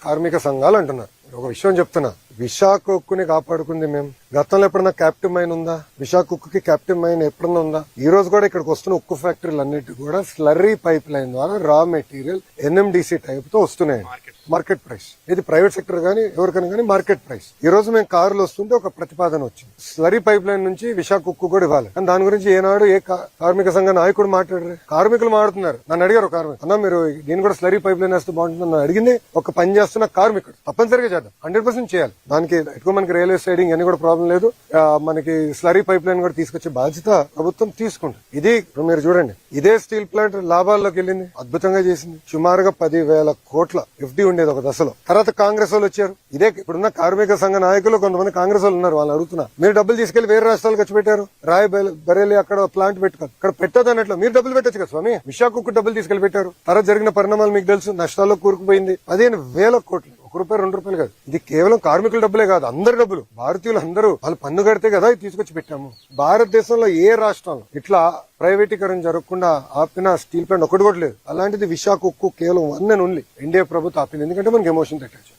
కార్మిక సంఘాలు అంటున్నారు. ఒక విషయం చెప్తున్నా, విశాఖ ఉక్కుని కాపాడుకుంది మేము. గతంలో ఎప్పుడన్నా క్యాప్టివ్ మైన్ ఉందా? విశాఖ ఉక్కుకి క్యాప్టివ్ మైన్ ఎప్పుడన్నా ఉందా? ఈ రోజు కూడా ఇక్కడికి వస్తున్న ఉక్కు ఫ్యాక్టరీలు అన్నిటి కూడా స్లర్రీ పైప్ లైన్ ద్వారా రా మెటీరియల్ ఎన్ఎండిసి టైప్ తో వస్తున్నాయి. మార్కెట్ ప్రైస్ ఇది ప్రైవేట్ సెక్టర్ గానీ ఎవరికైనా కానీ మార్కెట్ ప్రైస్. ఈ రోజు మేము కారులో వస్తుంటే ఒక ప్రతిపాదన వచ్చింది, స్లరీ పైప్ లైన్ నుంచి విశాఖ ఉక్కు కూడా ఇవ్వాలి. కానీ దాని గురించి ఏనాడు ఏ కార్మిక సంఘ నాయకుడు మాట్లాడరు. కార్మికులు మాట్లాడుతున్నారు. నన్ను అడిగారు కార్మికులు, అన్నా మీరు దీన్ని కూడా స్లరీ పైప్ లైన్ వేస్తే బాగుంటుంది నన్ను అడిగింది ఒక పని చేస్తున్న కార్మికుడు. తప్పనిసరిగా చేద్దాం, 100% చేయాలి. దానికి ఎక్కువ మనకి రైల్వే సైడింగ్ అని కూడా ప్రాబ్లం లేదు. మనకి స్లరీ పైప్ లైన్ కూడా తీసుకొచ్చే బాధ్యత ప్రభుత్వం తీసుకుంటుంది. ఇది మీరు చూడండి, ఇదే స్టీల్ ప్లాంట్ లాభాల్లోకి వెళ్ళింది, అద్భుతంగా చేసింది. సుమారుగా 10,000 కోట్ల ఎఫ్డీ ఉండేది ఒక దశలో. తర్వాత కాంగ్రెస్ వాళ్ళు వచ్చారు. ఇదే ఇప్పుడున్న కార్మిక సంఘ నాయకులు కొంతమంది కాంగ్రెస్ వాళ్ళు ఉన్నారు. వాళ్ళని అడుగుతున్నా, మీరు డబ్బులు తీసుకెళ్లి వేరే రాష్ట్రాలకు ఖర్చు పెట్టారు. రాయ్ బరేలి అక్కడ ప్లాంట్ పెట్టుకోరు, ఇక్కడ పెట్టదు అన్నట్లు మీరు డబ్బులు పెట్టచ్చు కదా స్వామి. విశాఖకు డబ్బులు తీసుకెళ్లి పెట్టారు. తర్వాత జరిగిన పరిణామాలు మీకు తెలుసు. నష్టాల్లో కూరుకుపోయింది. 15,000 కోట్లు. ₹1, ₹2 కాదు. ఇది కేవలం కార్మికుల డబ్బులే కాదు, అందరి డబ్బులు. భారతీయులు అందరూ వాళ్ళు పన్ను కడితే కదా ఇది తీసుకొచ్చి పెట్టాము. భారతదేశంలో ఏ రాష్ట్రంలో ఇట్లా ప్రైవేటీకరణ జరగకుండా ఆపిన స్టీల్ ప్లాంట్ ఒకటి కూడా లేదు. అలాంటిది విశాఖ ఉక్కు కేవలం 1 and only ఇండియా ప్రభుత్వం ఆపింది. ఎందుకంటే మనకి ఎమోషన్ తట్టచ్చు.